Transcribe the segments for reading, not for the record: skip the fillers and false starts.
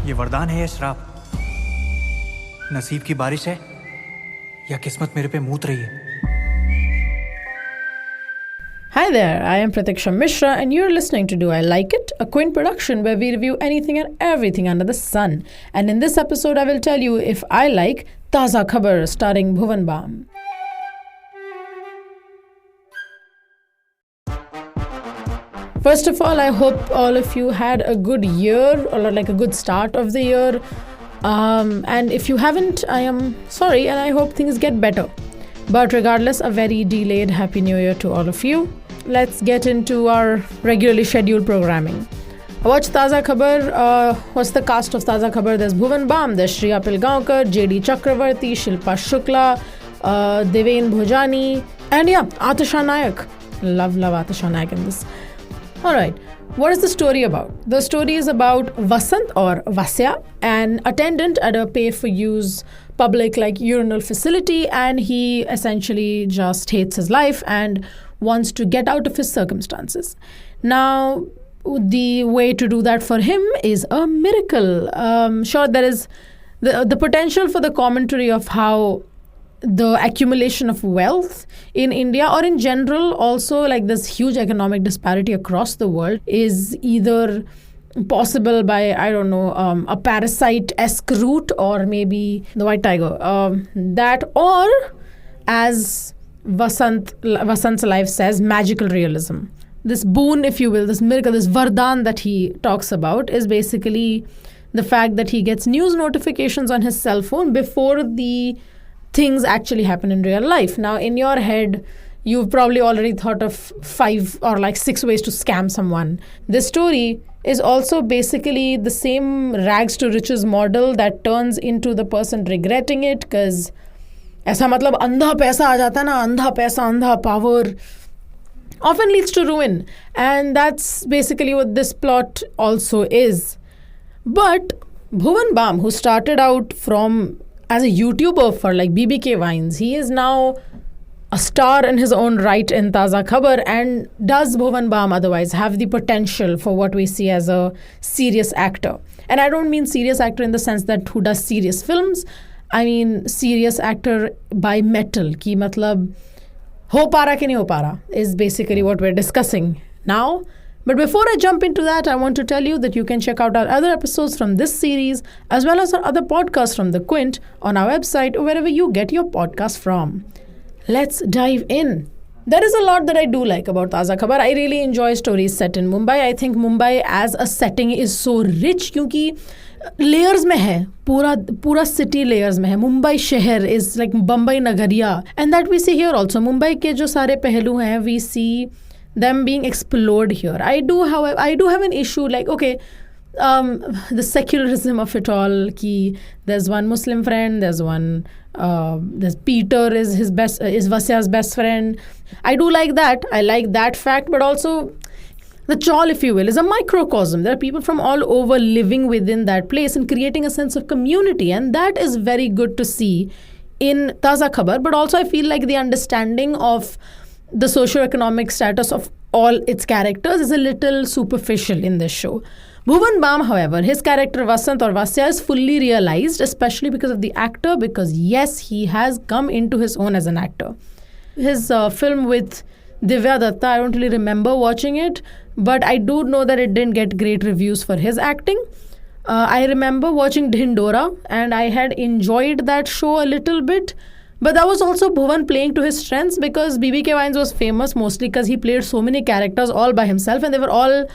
ये वरदान है या श्राप? नसीब की बारिश है या किस्मत मेरे पे मूत रही है? Hi there, I am Pratikshya Mishra and you're listening to Do I Like It? A Quint production where we review anything and everything under the sun. And in this episode, I will tell you if I like Taaza Khabar starring Bhuvan Bam. First of all, I hope all of you had a good year or like a good start of the year. And if you haven't, I am sorry and I hope things get better. But regardless, a very delayed Happy New Year to all of you. Let's get into our regularly scheduled programming. I watched Taaza Khabar. What's the cast of Taaza Khabar? There's Bhuvan Bam, there's Shriya Pilgaonkar, J.D. Chakravarti, Shilpa Shukla, Deven Bhojani, and yeah, Atisha Nayak. Love Atisha Nayak in this. Alright, what is the story about? The story is about Vasant or Vasya, an attendant at a pay-for-use public urinal facility, and he essentially just hates his life and wants to get out of his circumstances. Now, the way to do that for him is a miracle. Sure, there is the potential for the commentary of how the accumulation of wealth in India or in general, also like this huge economic disparity across the world is either possible by, I don't know, a parasite-esque route or maybe the white tiger. That or, as Vasant's life says, magical realism. This boon, if you will, this miracle, this vardhan that he talks about is basically the fact that he gets news notifications on his cell phone before the things actually happen in real life. Now, in your head, you've probably already thought of 5 or 6 ways to scam someone. This story is also basically the same rags to riches model that turns into the person regretting it, because ऐसा मतलब अंधा पैसा आ जाता है ना, अंधा पैसा, अंधा power often leads to ruin. And that's basically what this plot also is. But Bhuvan Bam, who started out from as a YouTuber for BBK Vines, he is now a star in his own right in Taaza Khabar. And does Bhuvan Bam otherwise have the potential for what we see as a serious actor? And I don't mean serious actor in the sense that who does serious films. I mean serious actor by metal. Ki matlab ho para ki nahi ho para is basically what we're discussing now. But before I jump into that, I want to tell you that you can check out our other episodes from this series as well as our other podcasts from the Quint on our website or wherever you get your podcast from. Let's dive in. There is a lot that I do like about Taaza Khabar. I really enjoy stories set in Mumbai. I think Mumbai as a setting is so rich क्योंकि layers में है, पूरा city layers में है. Mumbai शहर is like Bombay Nagariya, and that we see here also. Mumbai के जो सारे पहलू हैं, we see them being explored here. I do have an issue the secularism of it all. Ki there's one Muslim friend, there's Peter is Vasya's best friend. I do like that. I like that fact, but also the chawl, if you will, is a microcosm. There are people from all over living within that place and creating a sense of community, and that is very good to see in Taaza Khabar. But also I feel like the understanding of the socio-economic status of all its characters is a little superficial in this show. Bhuvan Bam, however, his character Vasant or Vasya is fully realized, especially because of the actor, because yes, he has come into his own as an actor. His film with Divya Datta, I don't really remember watching it, but I do know that it didn't get great reviews for his acting. I remember watching Dhindora and I had enjoyed that show a little bit. But that was also Bhuvan playing to his strengths, because BBK Vines was famous mostly because he played so many characters all by himself, and they were all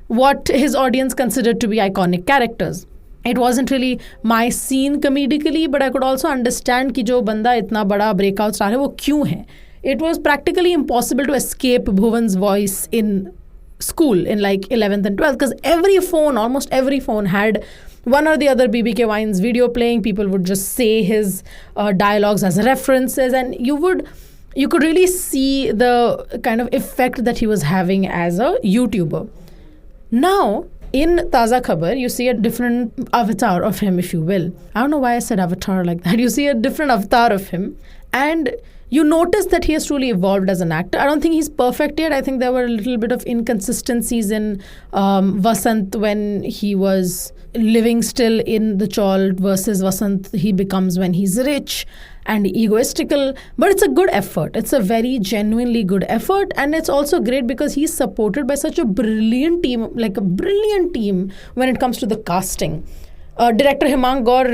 what his audience considered to be iconic characters. It wasn't really my scene comedically, but I could also understand कि जो बंदा इतना बड़ा breakout star है वो क्यों है. It was practically impossible to escape Bhuvan's voice in school in 11th and 12th, because almost every phone had one or the other BBK Vines video playing. People would just say his dialogues as references, and you could really see the kind of effect that he was having as a YouTuber. Now, in Taaza Khabar, you see a different avatar of him, if you will. I don't know why I said avatar like that. You see a different avatar of him, and you notice that he has truly evolved as an actor. I don't think he's perfect yet. I think there were a little bit of inconsistencies in Vasant when he was living still in the chawl versus Vasant he becomes when he's rich and egoistical. But it's a good effort. It's a very genuinely good effort. And it's also great because he's supported by such a brilliant team, like a brilliant team when it comes to the casting. Director Hemang Gaur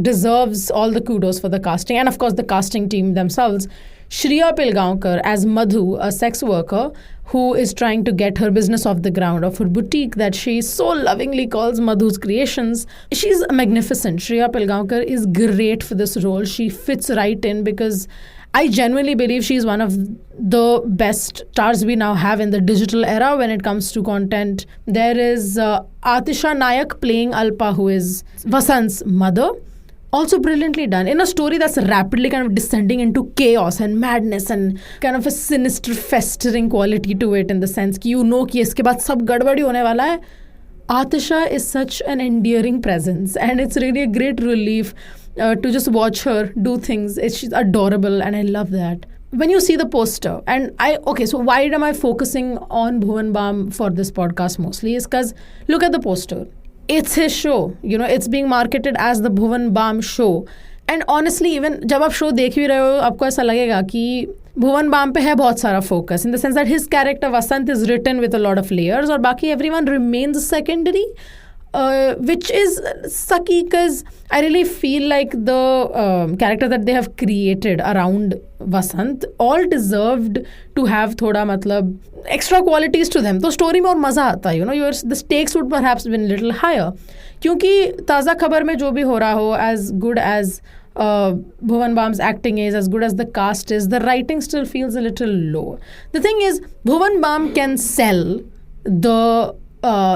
deserves all the kudos for the casting, and of course the casting team themselves. Shriya Pilgaonkar as Madhu, a sex worker who is trying to get her business off the ground, of her boutique that she so lovingly calls Madhu's Creations. She's magnificent. Shriya Pilgaonkar is great for this role. She fits right in because I genuinely believe she's one of the best stars we now have in the digital era when it comes to content. There is Atisha Nayak playing Alpa, who is Vasant's mother. Also brilliantly done in a story that's rapidly kind of descending into chaos and madness and kind of a sinister festering quality to it, in the sense कि you know कि इसके बाद सब गड़बड़ी होने वाला है. Atisha is such an endearing presence, and it's really a great relief to just watch her do things. She's adorable, and I love that. When you see the poster, so why am I focusing on Bhuvan Bam for this podcast mostly? Is because look at the poster. It's his show. You know, it's being marketed as the Bhuvan Bam show. And honestly, even जब आप show देख भी रहे हो, आपको ऐसा लगेगा कि Bhuvan Bam पे है बहुत सारा focus, in the sense that his character Vasant is written with a lot of layers, और बाकी everyone remains secondary. Which is sucky because I really feel like the character that they have created around Vasant all deserved to have thoda matlab extra qualities to them. So story में और मजा आता, you know, the stakes would perhaps been a little higher. क्योंकि ताज़ा खबर में जो भी हो रहा हो, as good as Bhuvan Bam's acting is, as good as the cast is, the writing still feels a little low. The thing is, Bhuvan Bam can sell the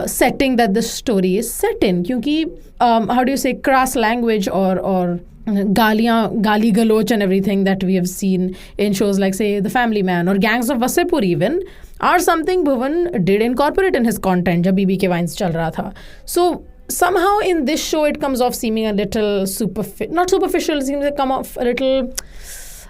setting that the story is set in, क्योंकि how do you say, crass language or gali galoch and everything that we have seen in shows like, say, The Family Man or Gangs of Wasseypur even, are something Bhuvan did incorporate in his content जब BB के Vines चल रहा था. So somehow in this show it comes off seeming a little not superficial, it seems to come off a little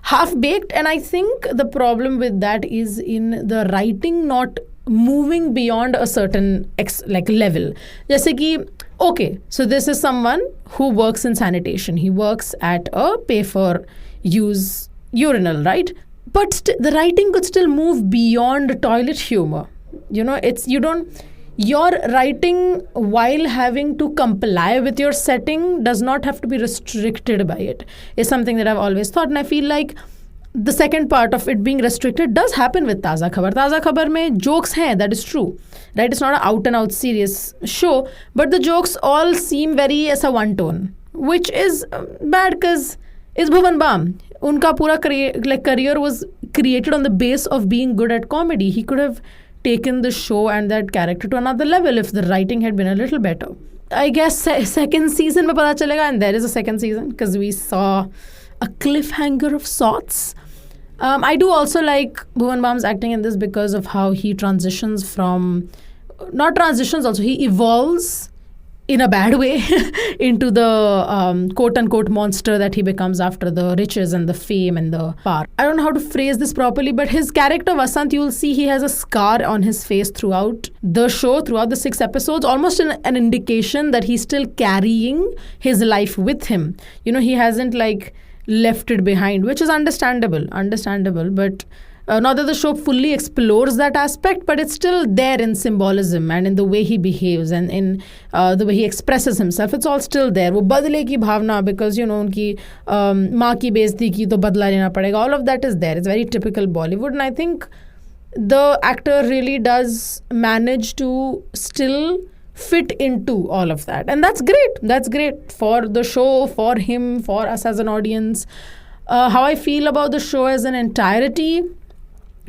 half-baked, and I think the problem with that is in the writing not moving beyond a certain level. जैसे कि, okay, so this is someone who works in sanitation. He works at a pay-for-use urinal, right? But the writing could still move beyond toilet humor. You know, your writing while having to comply with your setting does not have to be restricted by it. Is something that I've always thought, and I feel like the second part of it being restricted does happen with Taaza Khabar. Taaza Khabar mein jokes hain, that is true. Right? It's not an out and out serious show, but the jokes all seem very as a one tone, which is bad because it's Bhuvan Bam. Unka pura career was created on the base of being good at comedy. He could have taken the show and that character to another level if the writing had been a little better. I guess second season mein pata chalega, and there is a second season because we saw a cliffhanger of sorts. I do also like Bhuvan Bam's acting in this because of how he transitions from, not transitions also, he evolves in a bad way into the quote-unquote monster that he becomes after the riches and the fame and the power. I don't know how to phrase this properly, but his character Vasant, you will see he has a scar on his face throughout the show, throughout the 6 episodes, almost an indication that he's still carrying his life with him. You know, he hasn't left it behind, which is understandable, but not that the show fully explores that aspect, but it's still there in symbolism and in the way he behaves and in the way he expresses himself. It's all still there. वो बदले की भावना, because, you know, उनकी माँ की बेइज्जती की तो बदला लेना पड़ेगा. All of that is there. It's very typical Bollywood, and I think the actor really does manage to still fit into all of that, and that's great for the show, for him, for us as an audience. How I feel about the show as an entirety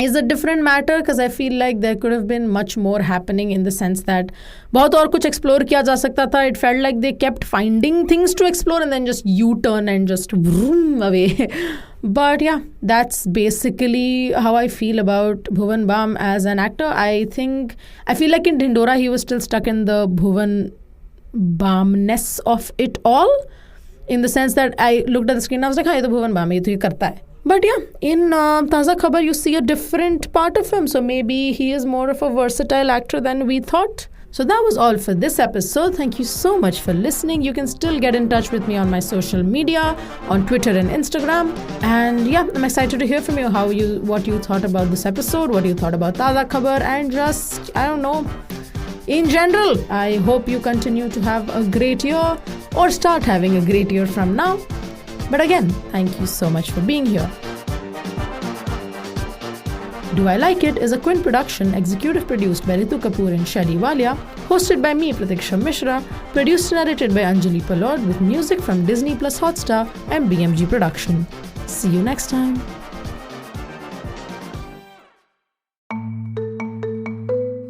is a different matter, because I feel like there could have been much more happening, in the sense that बहुत और कुछ explore किया जा सकता था. It felt like they kept finding things to explore and then just U-turn and just vroom away. But yeah, that's basically how I feel about Bhuvan Bam as an actor. I feel like in Dhindora he was still stuck in the Bhuvan Bam-ness of it all, in the sense that I looked at the screen and I was like, हाँ ये तो Bhuvan Bam है, ये तो ये करता है. But yeah, in Taaza Khabar, you see a different part of him. So maybe he is more of a versatile actor than we thought. So that was all for this episode. Thank you so much for listening. You can still get in touch with me on my social media, on Twitter and Instagram. And yeah, I'm excited to hear from you what you thought about this episode, what you thought about Taaza Khabar, and just, I don't know, in general. I hope you continue to have a great year or start having a great year from now. But again, thank you so much for being here. Do I Like It is a Quint production, executive produced by Ritu Kapoor and Shelly Walia, hosted by me, Pratikshya Mishra, produced and edited by Anjali Palod, with music from Disney Plus Hotstar and BMG Production. See you next time.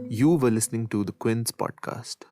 You were listening to the Quint's podcast.